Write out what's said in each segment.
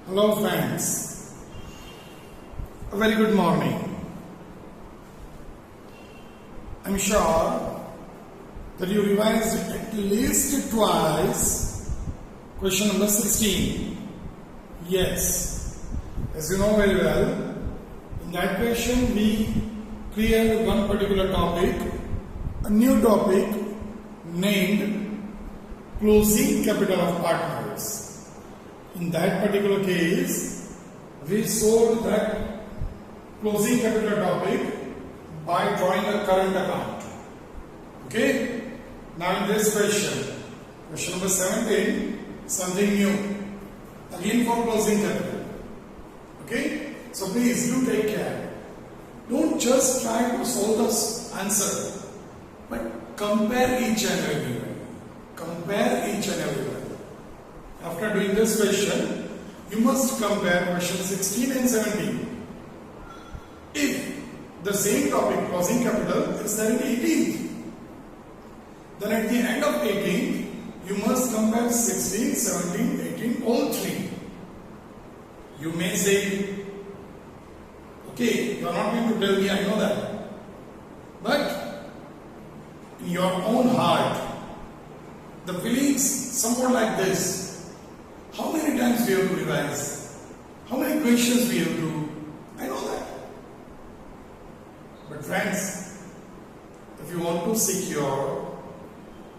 Hello friends, a very good morning. I'm sure that you revised at least twice question number 16. Yes, as you know very well, in that question we cleared one particular topic, a new topic named closing capital of partners. In that particular case, we solved that closing capital topic by drawing a current account. Okay? Now in this question number 17, something new. Again for closing capital. Okay? So please do take care. Don't just try to solve this answer, but compare each and every one. Compare each and every one. After doing this question, you must compare question 16 and 17. If the same topic, closing capital, is there in 18th, then at the end of 18th, you must compare 16, 17, 18, all three. You may say, okay, you are not going to tell me, I know that. But in your own heart, the feelings somewhat like this. How many times we have to revise? How many questions we have to? I know that. But friends, if you want to secure,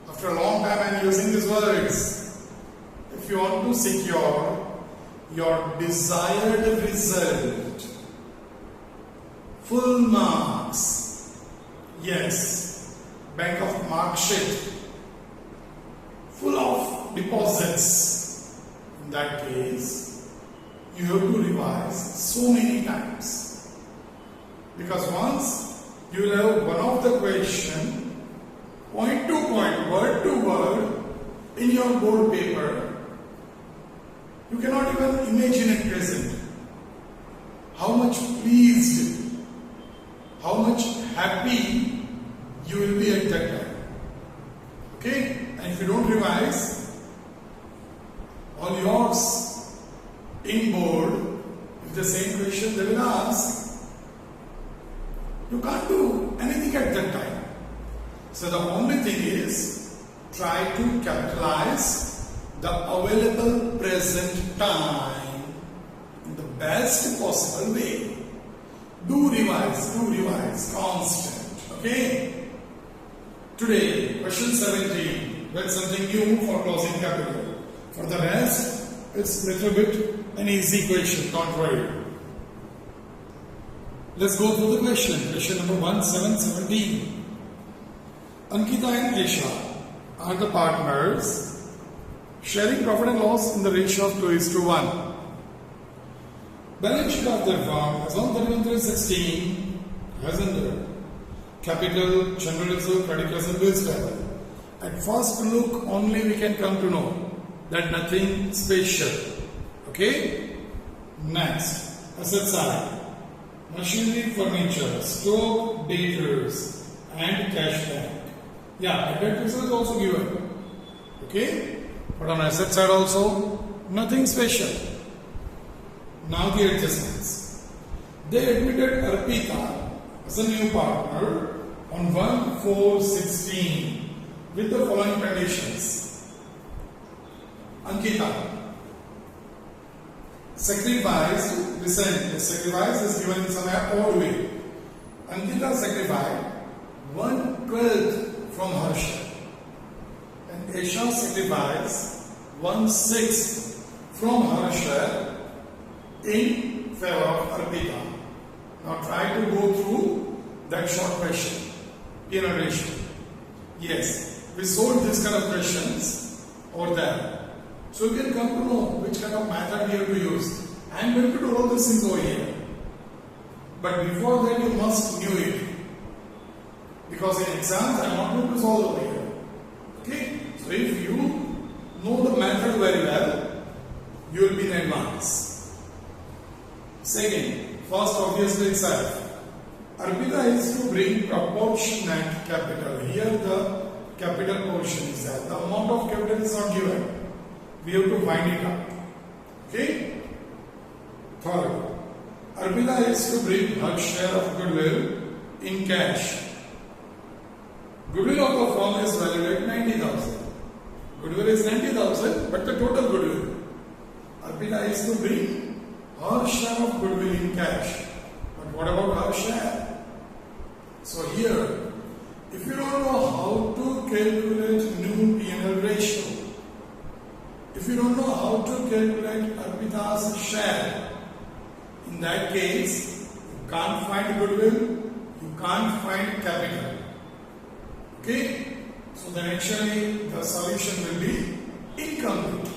after a long time I am using these words, if you want to secure your desired result, full marks, yes, bank of mark sheet, full of deposits, in that case, you have to revise so many times. Because once you will have one of the question, point to point, word to word, in your board paper, you cannot even imagine at present how much pleased, how much happy you will be at that time. Okay? And if you don't revise, all yours in board, if the same question they will ask, you can't do anything at that time. So the only thing is, try to capitalize the available present time in the best possible way. Do revise, constant. Okay? Today, question 17, that's something new for closing capital. For the rest, it's a little bit an easy question, don't worry. Let's go through the question. Question number 17. Ankita and Esha are the partners sharing profit and loss in the ratio of 2:1. Balance sheet of their firm as on 31/16 has under capital, general reserve, credit reserve, bills level. At first look only we can come to know that nothing special. Okay? Next, asset side. Machinery, furniture, stock, debtors, and cash bank. Yeah, debt reserve is also given. Okay? But on asset side also, nothing special. Now the adjustments. They admitted Arpita as a new partner on 1/4/16 with the following conditions. Ankita sacrificed, listen, the sacrifice is given in some odd way. Ankita sacrificed 1/12 from her share, and Esha sacrificed 1/6 from her share in favor of Arpita. Now try to go through that short question in a ratio. Yes, we solved this kind of questions over there. So you can come to know which kind of method we have to use. I am going to do all these things over here. But before that you must know it. Because in exams I am not going to solve over here. Okay? So if you know the method very well, you will be in advance. Second, first obviously itself. Arpita is to bring proportionate capital. Here the capital portion is there. The amount of capital is not given. We have to find it out. Okay? Third, Arpita is to bring her share of goodwill in cash. Goodwill of the firm is valued at 90,000. Goodwill is 90,000, but the total goodwill. Arpita is to bring her share of goodwill in cash. But what about her share? So here, if you don't know how to calculate new P&L ratio, if you don't know how to calculate Arpita's share, in that case, you can't find goodwill, you can't find capital. Okay? So then actually the solution will be incomplete,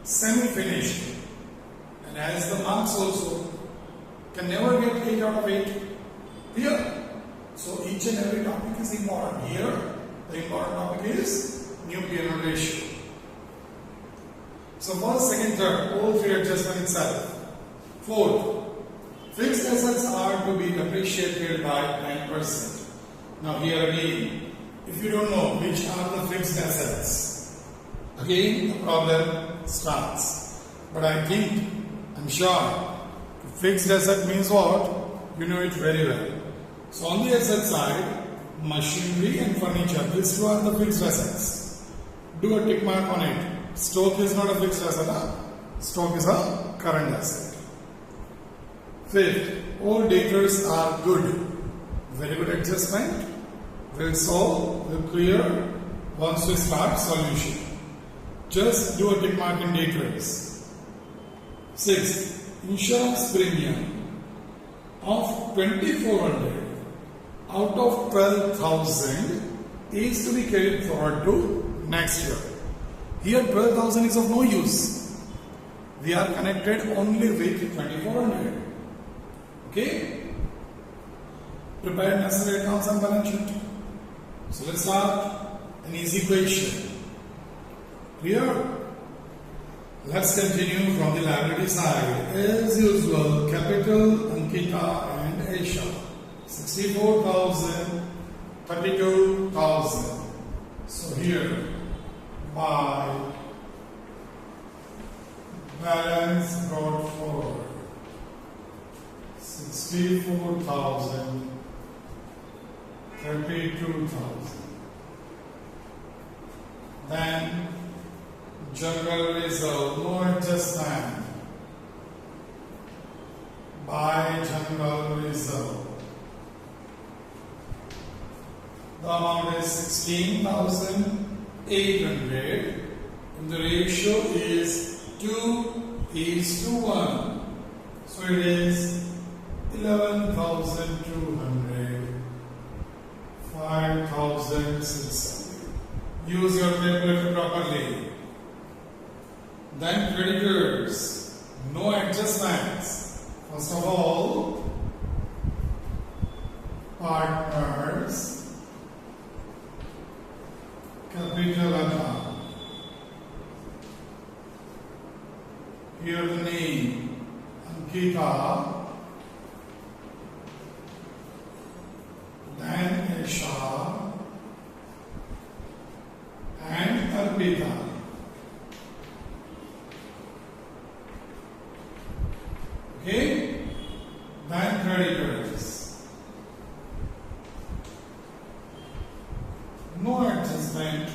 semi-finished. And as the marks also can never get 8 out of 8. Clear? So each and every topic is important. Here, the important topic is new P&L ratio. So first, second, third, all three adjustment itself. Fourth, fixed assets are to be depreciated by 9%. Now here again, if you don't know which are the fixed assets, again the problem starts. But I'm sure, fixed asset means what? You know it very well. So on the asset side, machinery and furniture, these two are the fixed assets. Do a tick mark on it. Stock is not a fixed asset. Stock is a current asset. Fifth, all debtors are good. Very good adjustment. Will solve, will clear once we start solution. Just do a tick mark in debtors. Sixth, insurance premium of 2,400 out of 12,000 is to be carried forward to next year. Here 12,000 is of no use. We are connected only with 2,400. Okay? Prepare necessary accounts and balance sheet. So let's start an easy question. Clear? Let's continue from the liability side. As usual, capital, Ankita and Aisha. 64,000, 32,000. So here, by balance brought forward, 64,000, 32,000. Then general reserve, no adjustment. By general reserve, the amount is 16,800 and the ratio is 2:1. So it is 11,200, 5,600. Use your calculator properly. Then creditors, no adjustments. First of all, partners, capital account. Here the name, Ankita, then Aisha, and Arpita. Okay? Then creditors. No adjustment,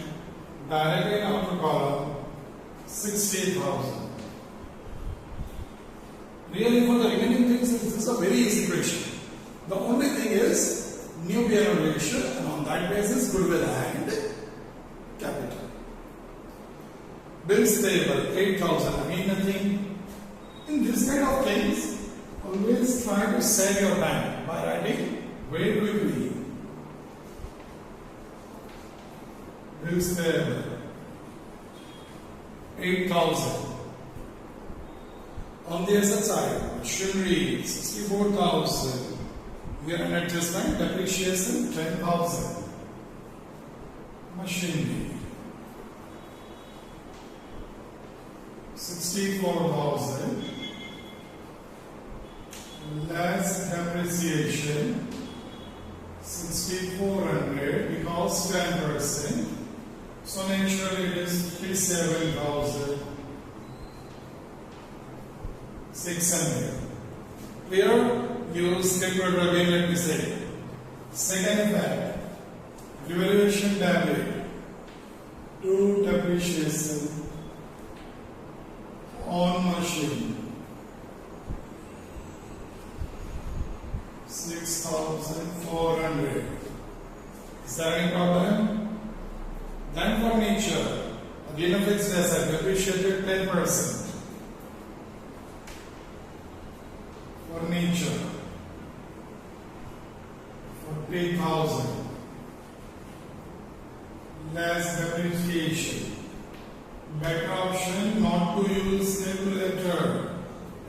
directly in outer column, 60,000. Really, for the remaining things, this is a very easy question. The only thing is new P&L ratio, and on that basis, goodwill and capital. Bills payable, 8,000. Again, nothing. In this kind of things, always try to save your time by writing very quickly. Bills payable, 8,000. On the asset side, machinery, 64,000. We are an adjustment, depreciation, 10,000. Machinery, 64,000. Less depreciation, 6,400 because 10%. So naturally it is 57,600. Here, use calculator again. Let me say. Second effect, revaluation debit to depreciation on machine 6,400. Is there any problem? Then furniture, again a fixed asset, depreciated 10%. Furniture 40,000 less depreciation. Better option not to use calculator.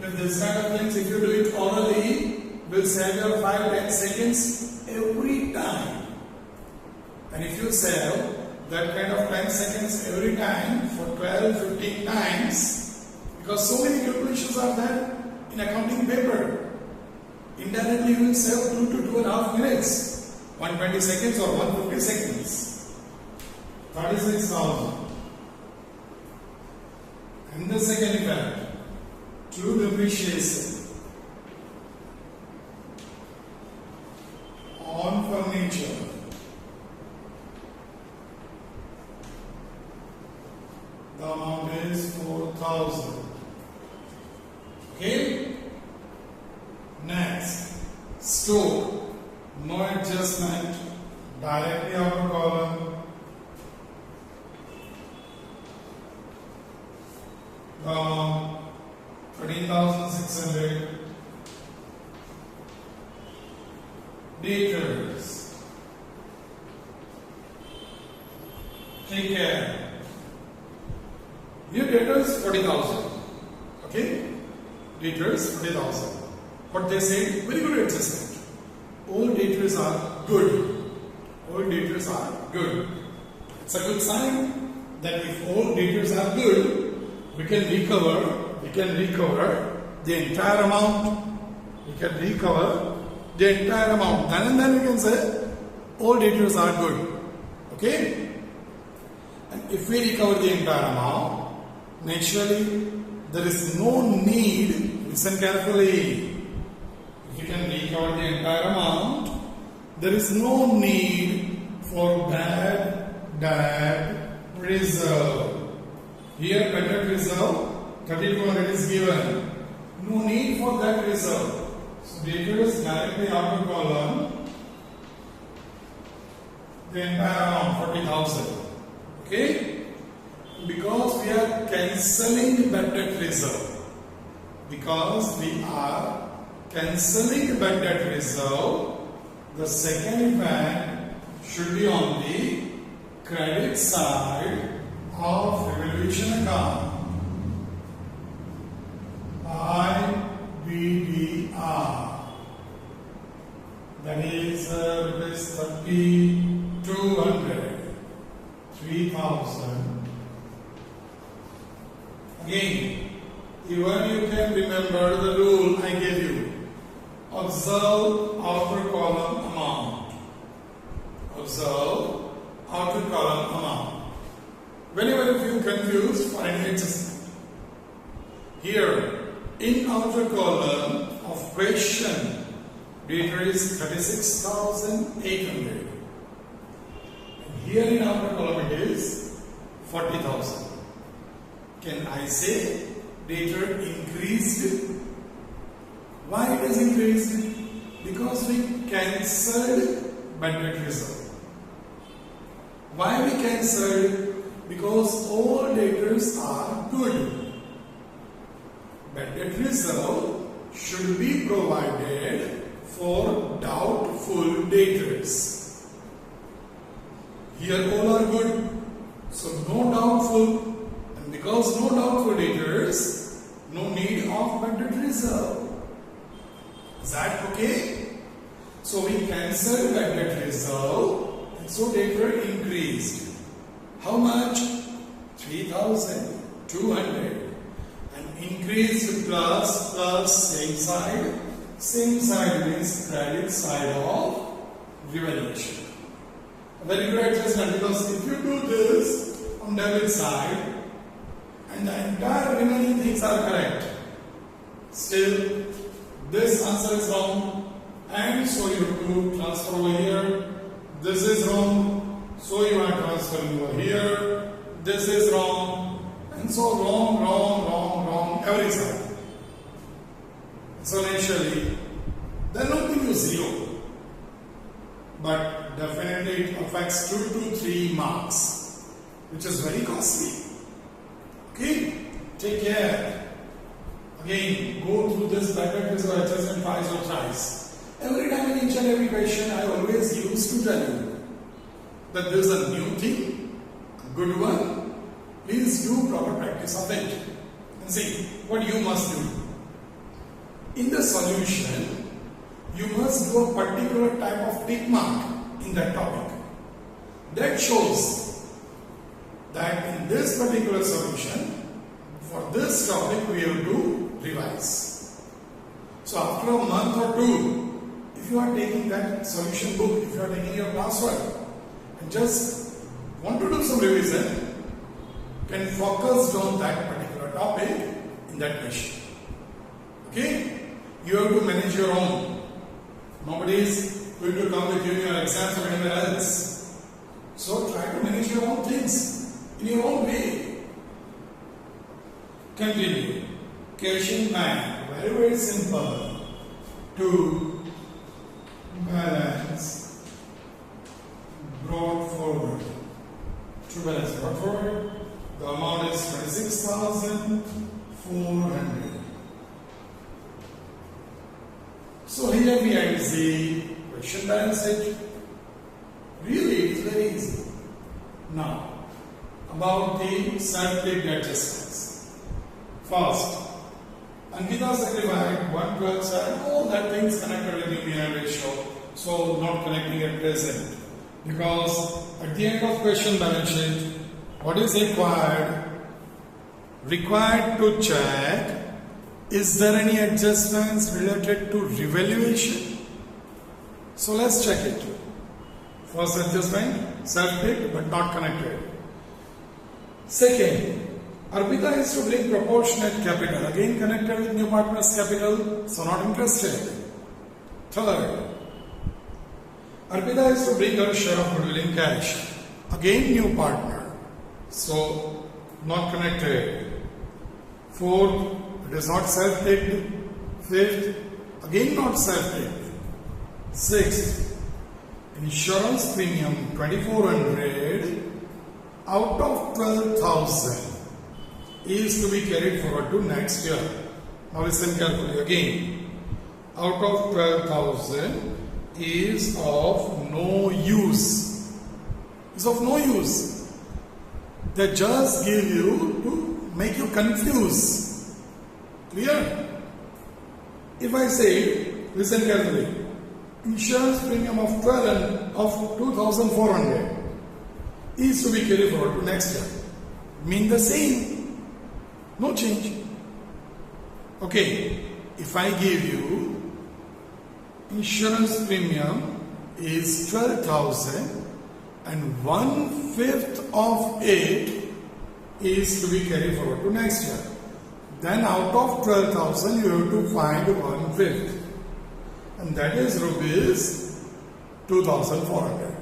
If this kind of things, if you do it orally, will save your 5-10 seconds every time. And if you save that kind of 10 seconds every time for 12-15 times, because so many calculations are there in accounting paper, indirectly you will save 2 to 2.5 minutes, 120 seconds or 150 seconds. 36,000. And the second effect, true depreciation on furniture. The amount is 4,000. Okay? Next, store. No adjustment. Directly outer column. The amount 13,600. Debtors. Take care. New debtors 40,000. Okay? Debtors 40,000. What they say, very good adjustment. All debtors are good. All debtors are good. It's a good sign that if all debtors are good, we can recover the entire amount. We can recover the entire amount. Then and then we can say all debtors are good. Okay? And if we recover the entire amount, naturally there is no need, listen carefully, if you can recover the entire amount, there is no need for bad debt reserve. Here bad debt reserve 3,200 is given. No need for that reserve. So debtors directly after column, the entire amount 40,000. Okay? Because we are cancelling bad debt reserve. Because we are cancelling bad debt reserve, the second event should be on the credit side of revaluation account. IBDR. That is rupees 3,200. 3,000. Again, even you can remember the rule I gave you. Observe outer column amount. Observe outer column amount. Whenever you feel confused, find adjustment. Here, in outer column of question, debtor is 36,800. Here in outer column it is 40,000. Can I say debtor increased? Why it is increased? Because we cancelled bad debt reserve. Why we cancelled? Because all debtors are good. Bad debt reserve should be provided for doubtful debtors. Here all are good, so no doubtful, and because no doubtful debtors, no need of bad debt reserve. Is that okay? So we cancelled bad debt reserve, and so debtor increased. How much? 3,200. And increased plus same side means credit side of revaluation. Very good adjustment, because if you do this on debit side and the entire remaining things are correct, still this answer is wrong, and so you have to transfer over here. This is wrong, so you are transferring over here. This is wrong, and so wrong, every side. So initially, then will give you 0, but definitely it affects 2 to 3 marks, which is very costly. Okay, take care. Again, go through this bracket with your adjustment twice or thrice. Every time in each and every question, I always used to tell you that there is a new thing, a good one. Please do proper practice of it and see what you must do. In the solution, you must do a particular type of tick mark in that topic. That shows that in this particular solution, for this topic we have to revise. So after a month or two, if you are taking that solution book, if you are taking your classwork and just want to do some revision, can focus on that particular topic in that question. Okay? You have to manage your own. Nobody is going to come with you in your exams or anywhere else. So try to manage your own things in your own way. Continue. Cashing bank. Very, very simple. To balance brought forward. To balance brought forward. The amount is 26,400. So here we have the question balance sheet. Really, it is very easy. Now, about the self-clicked adjustments. First, Ankita sacrificed 1/12 and all that things connected with numerical ratio. So not connecting at present. Because at the end of question balance sheet, what is required? Required to check, is there any adjustments related to revaluation? So let's check it. First adjustment, self-clicked but not connected. Second, Arpita is to bring proportionate capital. Again connected with new partner's capital, so not interested. Third, Arpita is to bring her share of goodwill in cash. Again new partner, so not connected. Fourth, it is not self-clicked. Fifth, again not self-clicked. Sixth, insurance premium 2400 out of 12,000 is to be carried forward to next year. Now listen carefully again. Out of 12,000 is of no use. Is of no use. They just give you to make you confused. Clear? If I say, listen carefully, insurance premium of 2,400 is to be carried forward to next year. Mean the same. No change. Okay, if I give you insurance premium is 12,000 and 1/5 of it is to be carried forward to next year. Then out of 12,000 you have to find 1/5, and that is rupees 2,400.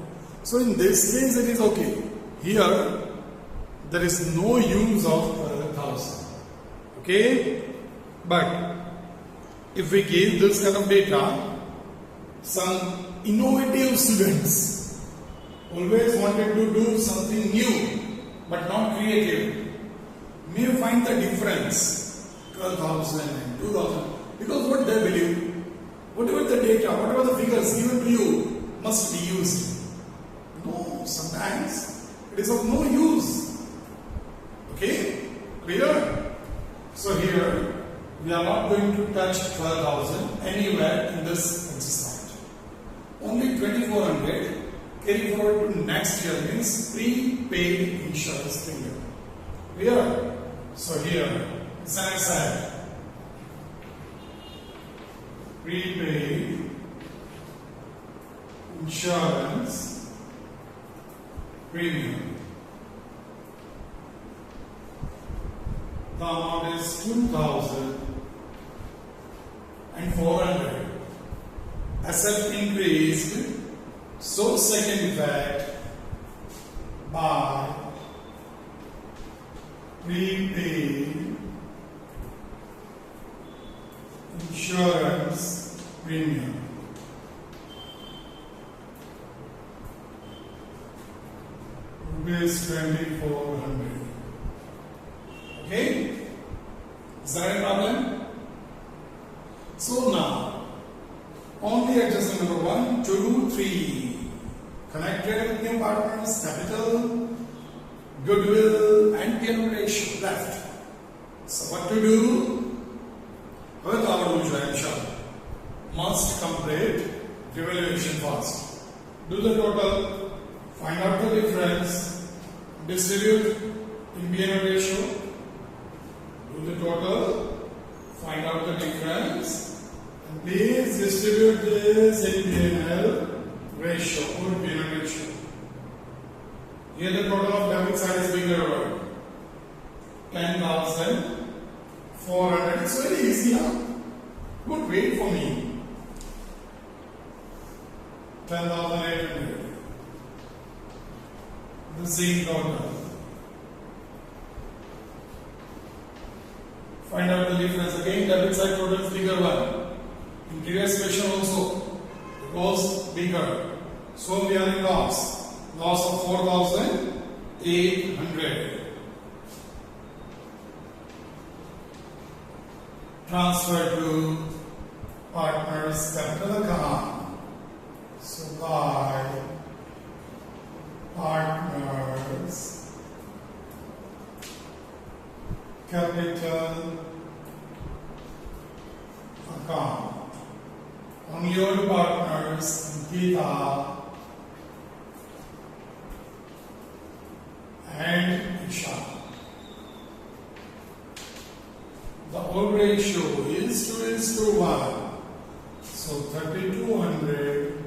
So in this case it is okay. Here there is no use of 12,000. Okay, but if we give this kind of data, some innovative students always wanted to do something new but not creative, may find the difference 12,000 and 2,000, because what they believe, whatever the data, whatever the figures given to you must be used. No, sometimes it is of no use. Okay, clear? So here we are not going to touch 12,000 anywhere in this exercise. Only 2,400 carry forward to next year means prepaid insurance premium. Clear? So here it's an example. Prepaid insurance premium. The amount is 2,000 and 400. Asset increased, so second effect by prepaid insurance premium. Rupees 2,400. Okay? Is there any problem? So now, only adjustment number 1, 2, 3. Connected with new partners, capital, goodwill, and P&L ratio left. So what to do? With our usual shall must complete revaluation first. Do the total, find out the difference, distribute in P&L ratio. Do the total, find out the difference, and please distribute this in P&L ratio or P&L ratio. Here the total of debit side is bigger. 10,400. It's very easy now. Good, wait for me. 10,800. The same total. Find out the difference. Again, debit side total is bigger one. In previous question also, it was bigger. So we are in loss. Loss of 4,800. Transfer to partners capital account. So by partners capital account. On your partners, Gita and Isha. The old ratio is 2:1. So 3,200,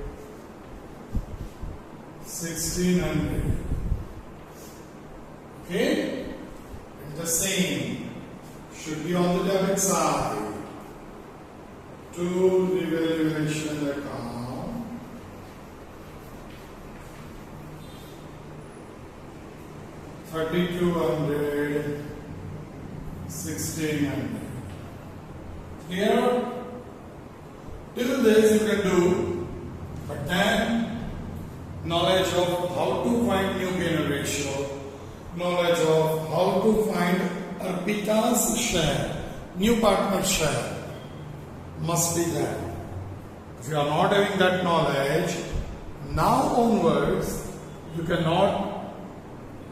1,600. Okay? And the same should be on the debit side. To revaluation account. $3,200, 1,600. Here, till this you can do, but then knowledge of how to find new P&L ratio, knowledge of how to find Arpita's share, new partner share, must be there. If you are not having that knowledge, now onwards, you cannot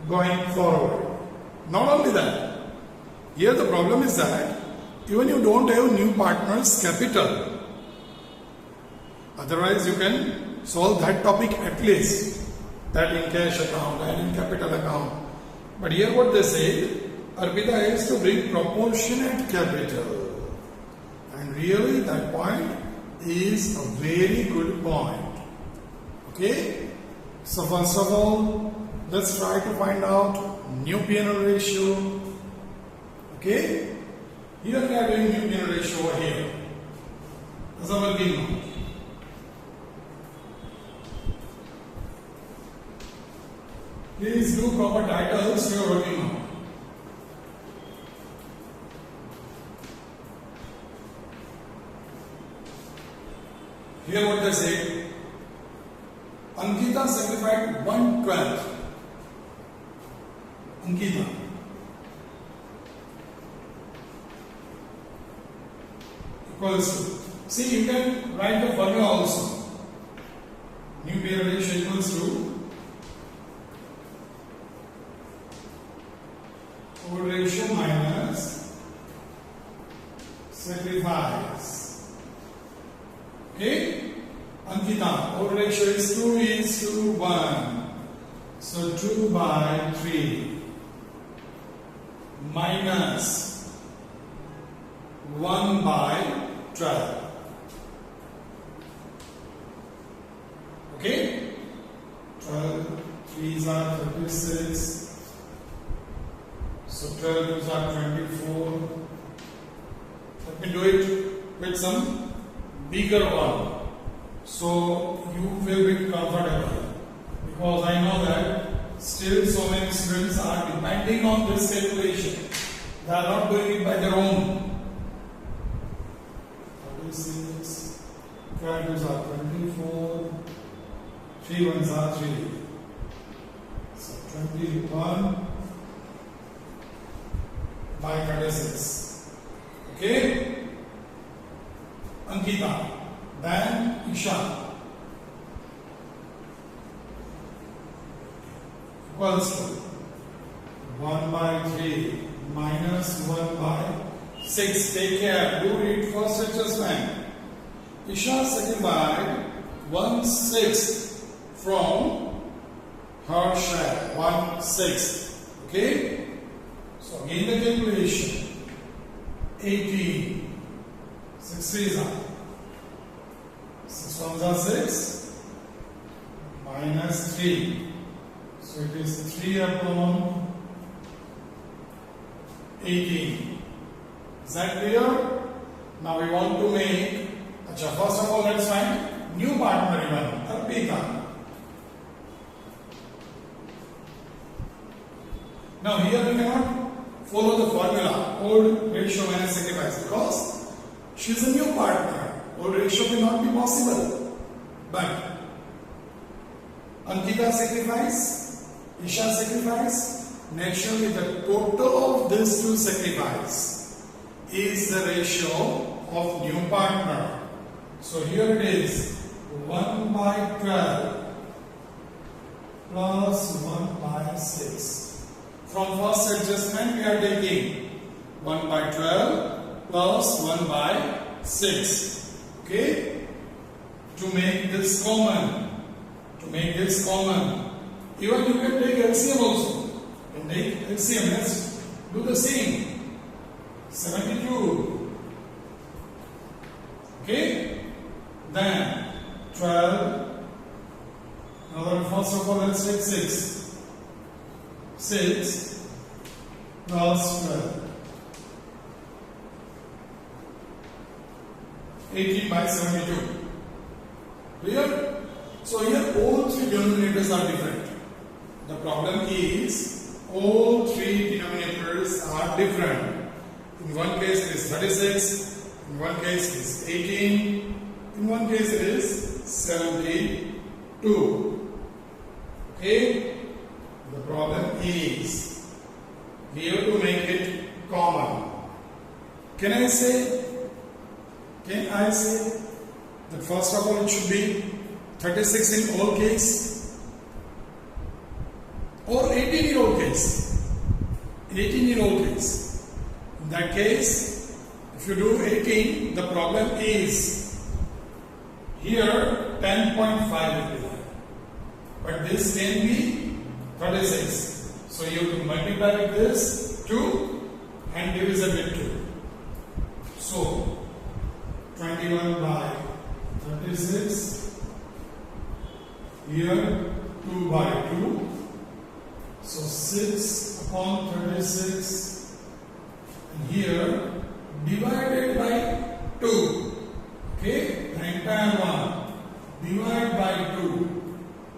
going forward. Not only that, here the problem is that even you don't have new partners capital. Otherwise, you can solve that topic at least, that in cash account and in capital account. But here what they say, Arpita is to bring proportionate capital. And really that point is a very good point. Okay? So first of all, let's try to find out new P&L ratio. Okay? Here we are doing new P&L ratio over here. As I will give now. Please do proper titles you are working on. Here what they say, Ankita sacrificed 1/12. Ankita. Equals to, see you can write the formula also. New P&L ratio equals to old ratio minus sacrifice. Okay? Ankita, old ratio is 2:1. So 2/3 minus 1/12. Okay? 12 3s are 36. So 12 2s are 24. Let me do it with some bigger one. So you will be comfortable, because I know that still so many students are depending on this calculation. They are not doing it by their own. 36, 12 2s are 24, 3 1s are 3. So 21 by 36. Okay? Ankita, then Isha. Equals to 1 by 3 minus 1 by 6. Take care, do it first adjustment. Isha sacrificed 1/6 from her share, 1/6. Okay? So again the calculation. 18. 6 3s are 6 1s are 6 minus 3. So it is 3 upon 18. Is that clear? Now we want to make, first of all let's find new partner even, Arpita. Now here we cannot follow the formula, old ratio minus sacrifice, because she is a new partner. Old ratio cannot be possible. But Ankita sacrifice, Isha sacrifice, naturally the total of these two sacrifice is the ratio of new partner. So here it is 1 by 12 plus 1 by 6. From first adjustment we are taking 1 by 12 plus 1 by 6. Okay? To make this common. Even you can take LCM also. You can take LCM. Let's do the same. 72. Okay? Then 12. Now first of all let's take 6. 6 plus 12. 18 by 72. Clear? So here all three denominators are different. The problem is all three denominators are different. In one case it is 36, in one case it is 18, in one case it is 72. Okay? The problem is we have to make it common. Can I say that first of all it should be 36 in all case or 18 in all case? 18 in all case. In that case, if you do 18, the problem is here 10.5 will be there. But this can be 36. So you have to multiply with this 2 and divide with 2. So 21 by 36. Here 2 by 2. So 6 upon 36. And here divided by 2. Okay, the entire one. Divide by 2.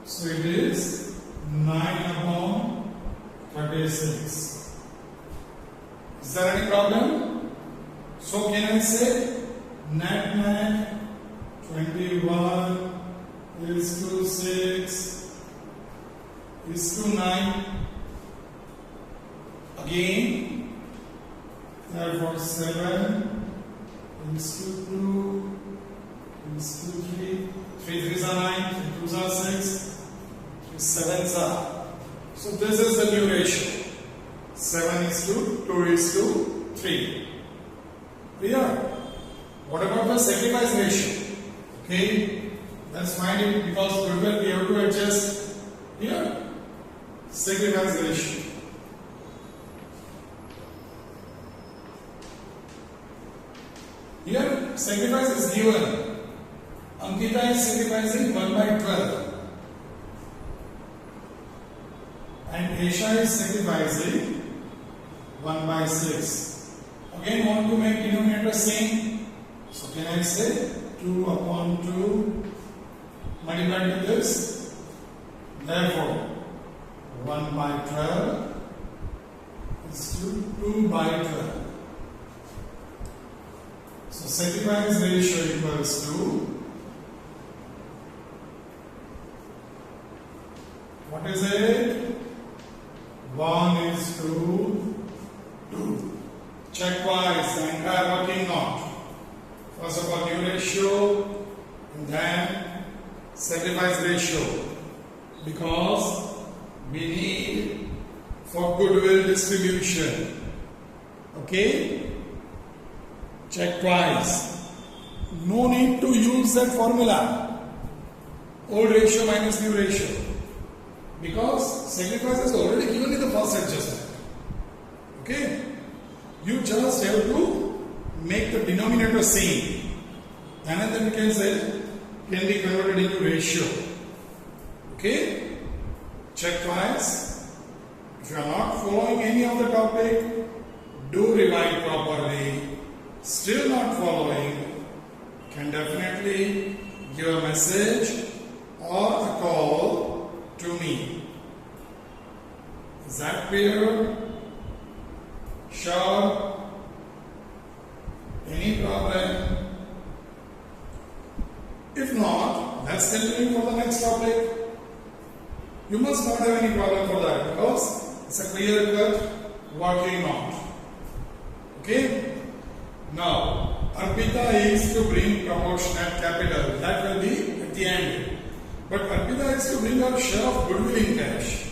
So it is 9 upon 36. Is there any problem? So can I say net 21 is to 6 is to 9. Again, therefore 7 is to 2 is to 3. 3 3s are 9, 3 2s are 6, 3 7s are. So this is the new ratio. 7 is to 2 is to 3. Clear? What about the sacrifice ratio? Okay, let's find it, because we have to adjust here. Sacrifice ratio. Here sacrifice is given. Ankita is sacrificing 1 by 12 and Isha is sacrificing 1 by 6. Again want to make denominator same. So can I say 2 upon 2 multiplied with this. Therefore, 1 by 12 is to 2 by 12. So sacrifice ratio equals to, what is it? 1 is to 2. Check twice the entire working knot. First of all, new ratio, and then sacrifice ratio, because we need for goodwill distribution. Okay? Check twice. No need to use that formula. Old ratio minus new ratio. Because sacrifice is already given in the first adjustment. Okay? You just have to make the denominator same. And then we can say, can be converted into ratio. Okay? Check twice. If you are not following any of the topic, do revise properly. Still not following, can definitely give a message or a call to me. Is that clear? Sure? Any problem? If not, let's continue for the next topic. You must not have any problem for that, because it's a clear-cut working knot. Okay? Now, Arpita is to bring proportionate capital. That will be at the end. But Arpita is to bring her share of goodwill in cash.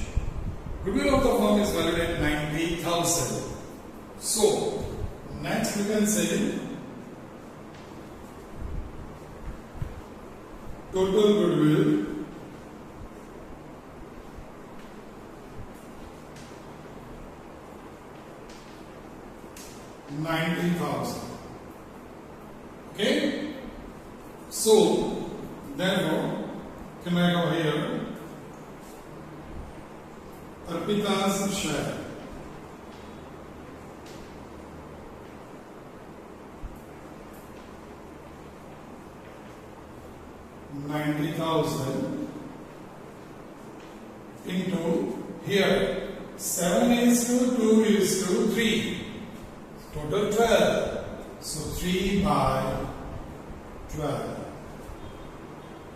Goodwill of the firm is valued at 90,000. So, next we can say total goodwill $90,000. Okay? So, therefore, come back over here. Arpita's share. $90,000 into here 7 is to 2 is to 3. Total 12. So 3 by 12.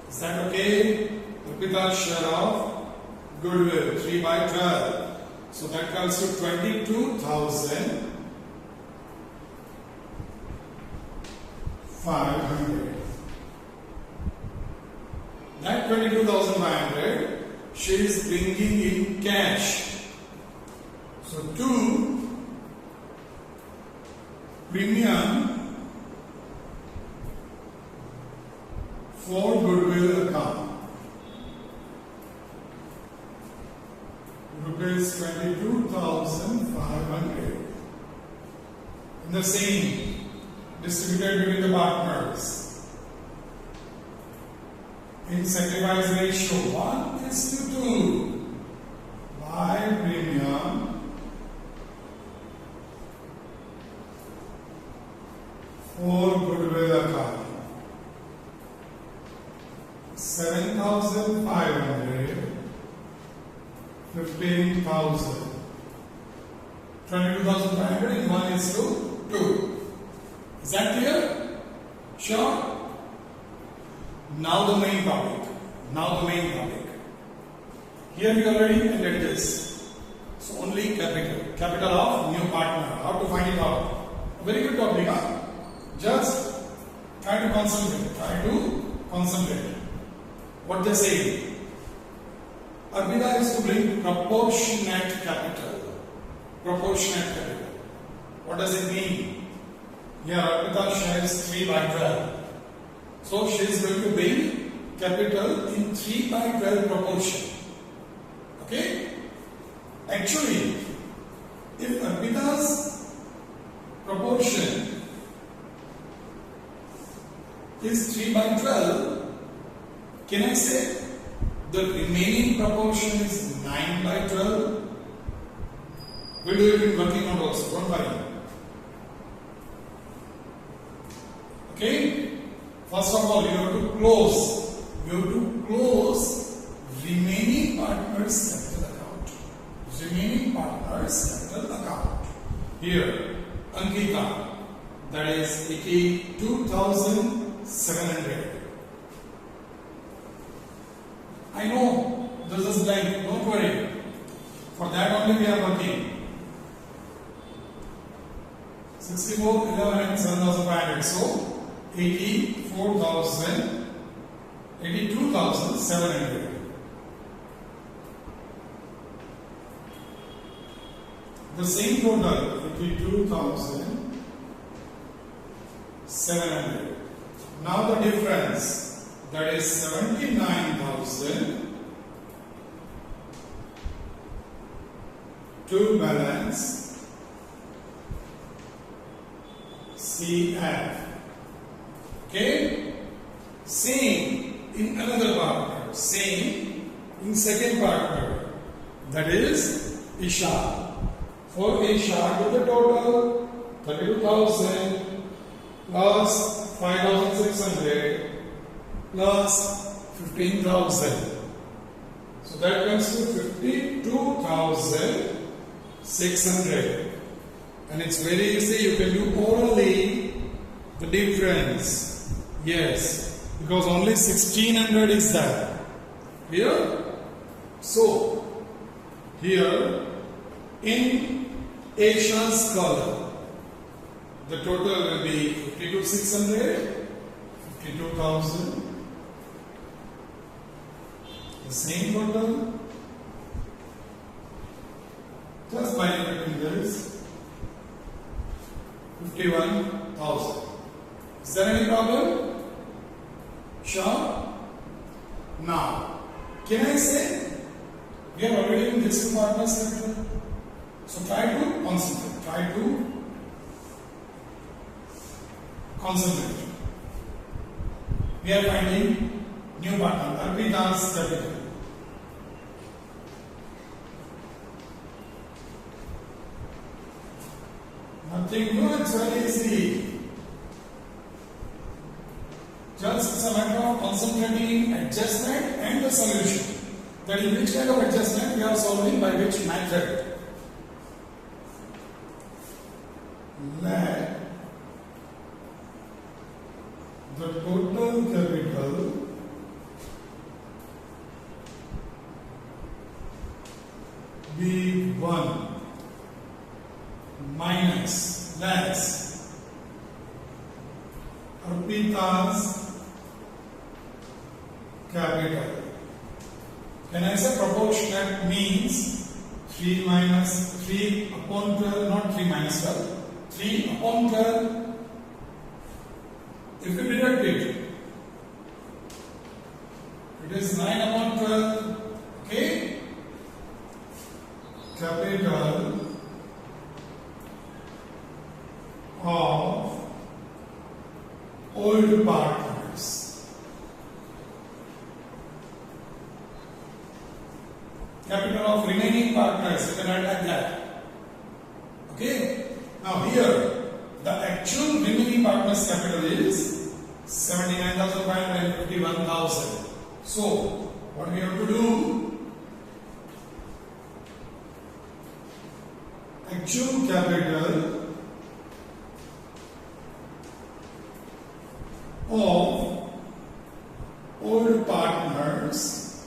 Is that okay? Arpita's share of goodwill 3 by 12. So that comes to 22,500. That 22,500 she is bringing in cash. So 2 premium for goodwill account. Rupees 22,500. And the same distributed between the partners. In sacrifice ratio 1 is to 2 by premium for goodwill account. 7,500, 15,000. 22,500 in 1 is to 2. Is that clear? Sure? Now the main topic. Here we already ended this. So only capital of new partner. How to find it out? A very good topic, huh? Just try to concentrate. What they say? Arpita is to bring proportionate capital. What does it mean? Here Arpita's share is 3 by 12. So she is going to bring capital in 3 by 12 proportion. Okay? Actually, if Arpita's proportion is 3 by 12, can I say the remaining proportion is 9 by 12? We'll do it in working out also, don't worry. Okay? First of all, you have to close. You have to close remaining partners capital account. Remaining partners capital account. Here, Ankita, that is 82,700. I know this is blank, don't worry. For that only we are working. 64, 11 and 7,500. So 82,700. The same total, 82,700. Now the difference, that is 79,000 to balance CF. Okay? Same in another partner. Same in second partner. That is Isha. For Isha, to the total 32,000 plus 5,600 plus 15,000. So that comes to 52,600. And it's very easy. You can do orally the difference. Yes, because only 1,600 is there. Clear? So here in Asia's color, the total will be 52,600, 52,000. The same total. Just by between this, 51,000. Is there any problem? Sure. Now, can I say we are already in this partners capital? So try to concentrate. Try to concentrate. We are finding new partner. Arpita's capital. Nothing new, it's very easy. Just it's a matter of concentrating adjustment and the solution. That is which kind of adjustment we are solving by which method. Let the total capital be 1 minus less Arpita's capital. Can I say proportionate means 3 minus 3 upon 12, not 3 minus 12, 3 upon 12. If we deduct it, it is 9 upon 12. Okay? Capital of old partners. Capital of remaining partners, you can write like that. Okay? Now here, the actual remaining partners capital is 79,500 and 51,000. So, what we have to do? Actual capital of old partners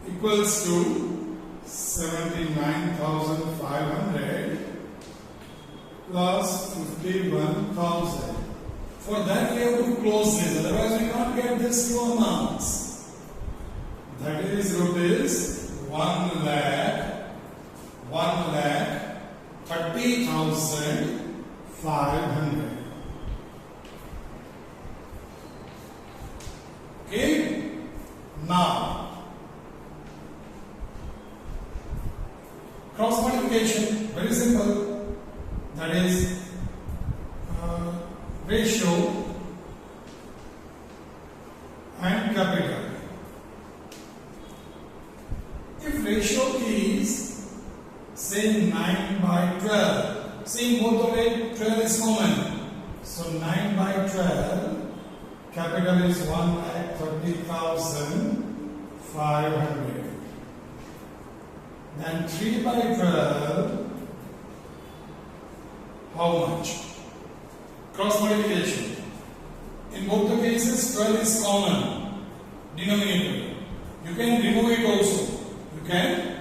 equals to 79,500 plus 51,000. For that we have to close this, otherwise we cannot get these two amounts. That is rupees 1,30,500. Okay? Now, cross multiplication, very simple. That is ratio and capital. If ratio is say 9 by 12, See, both the way 12 is common. So 9 by 12, capital is 1,30,500. Then 3 by 12, how much? Cross multiplication. In both the cases, 12 is common denominator. You can remove it also. Okay?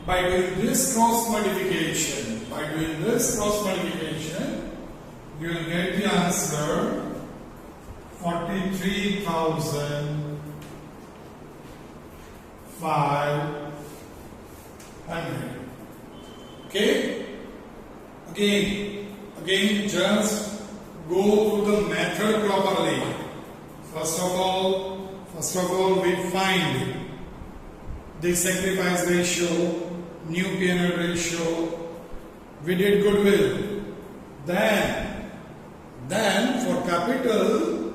By doing this cross multiplication, you will get the answer 43,500. Okay? Again, just go through the method properly. First of all, we find the sacrifice ratio, new P&L ratio. We did goodwill. Then for capital,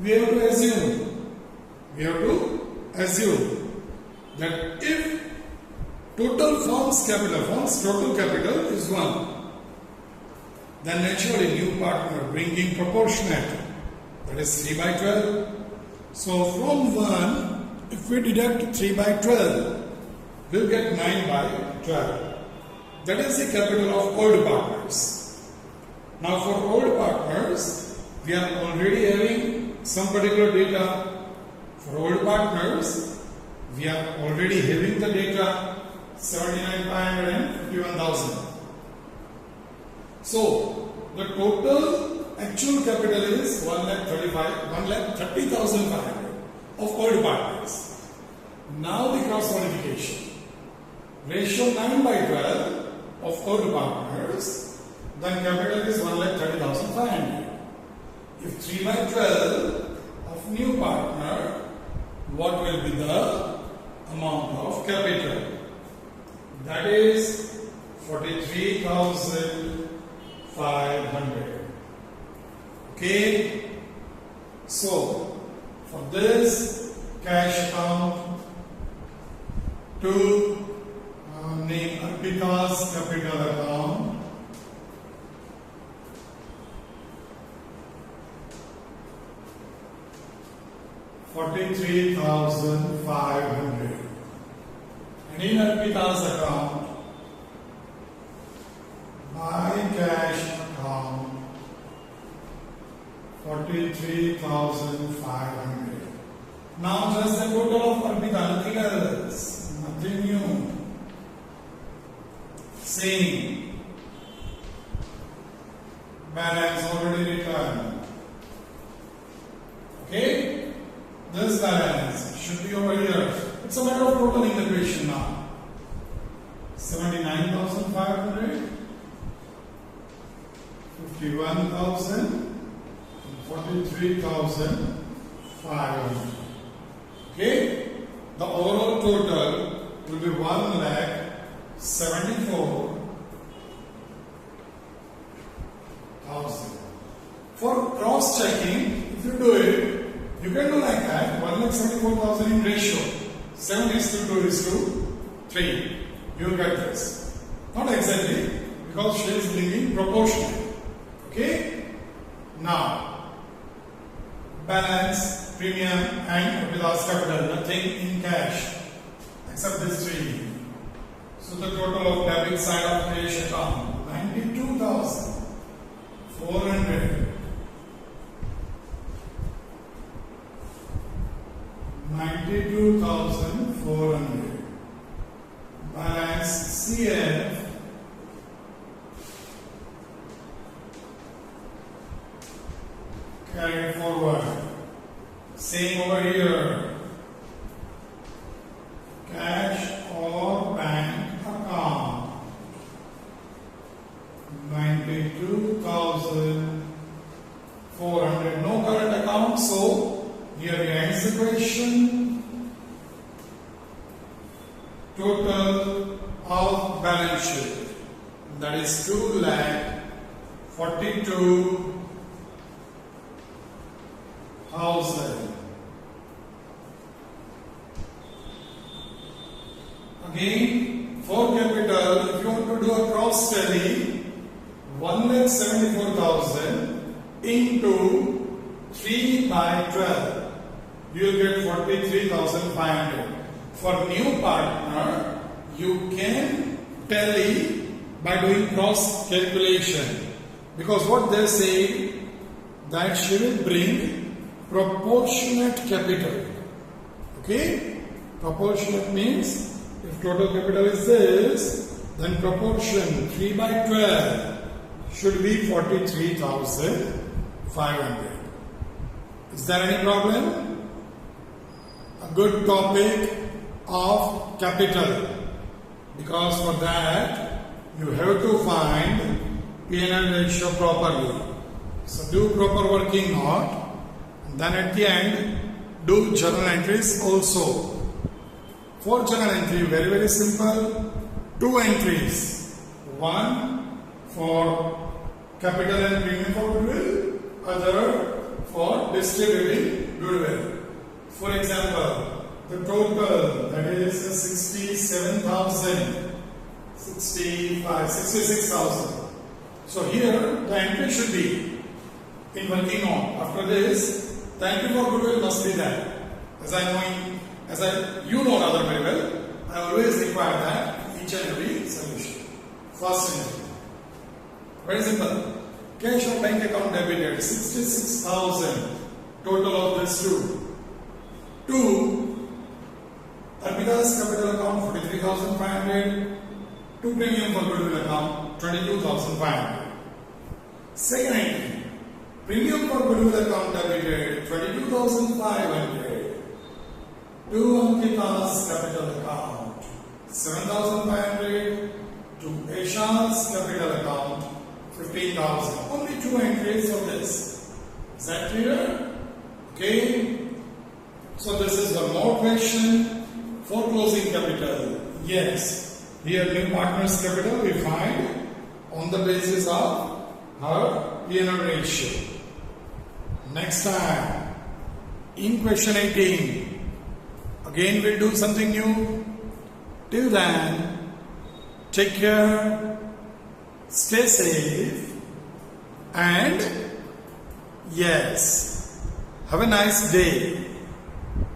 we have to assume that if total capital is 1, then naturally new partner bringing proportionate, that is 3 by 12. So from 1, if we deduct 3 by 12, we'll get 9 by 12. That is the capital of old partners. Now for old partners, we are already having some particular data. For old partners, we are already having the data 79,500 and 51,000. So the total actual capital is 1,30,500 of old partners. Now the cross multiplication. Ratio 9 by 12 of old partners, then capital is 1,30,500. If 3 by 12 of new partner, what will be the amount of capital? That is 43,500. Okay? So, for this cash account, to name Arpita's capital account, $43,500, and in Arpita's account, my cash account, 43,500. Now just the total of Arpita, nothing else, nothing new. Same. Balance already returned. Okay? This balance should be over here. It's a matter of total integration now. 79,500, 51,000, 43,500. Okay? The overall total will be 1,74,000. For cross checking, if you do it, you can do like that. 1,74,000 in ratio. 7:2:3. You will get this. Not exactly, because she is bringing proportional. Okay? Now, balance, premium, and Arpita's capital, nothing in cash except this 3. So the total of debit side of cash account 92,400. 92,400. Balance CF carried forward. Same over here. Cash or bank account 92,400. No current account, so here we ends the question. Total of balance sheet, that is 2,42,000. Again, for capital, if you want to do a cross tally, 1,74,000 into 3 by 12, you will get 43,500. For new partner, you can tally by doing cross calculation, because what they say that she will bring proportionate capital. Okay, proportionate means if total capital is this, then proportion 3 by 12 should be 43,500. Is there any problem? A good topic of capital, because for that you have to find P&L ratio properly. So do proper working note, and then at the end do journal entries also. For journal entry, very simple, 2 entries. One for capital and premium for goodwill, other for distributing goodwill. For example, the total, that is 66,000. So here the entry should be in working note. After this, the entry for goodwill must be there. You know rather very well, I always require that each and every solution. First entry. Very simple. Cash or bank account debited 66,000. Total of this 2. Arpita's capital account 43,500. 2 premium for goodwill account 22,500. Second entry. Premium for goodwill account debited 22,500. 2 Ankita's capital account 7,500. 2 Esha's capital account 15,000. Only 2 entries for this. Is that clear? Okay. So this is one more question. For closing capital, yes. Here new partner's capital we find on the basis of her P&L ratio. Next time, in question 18, again we'll do something new. Till then, take care, stay safe, and yes, have a nice day.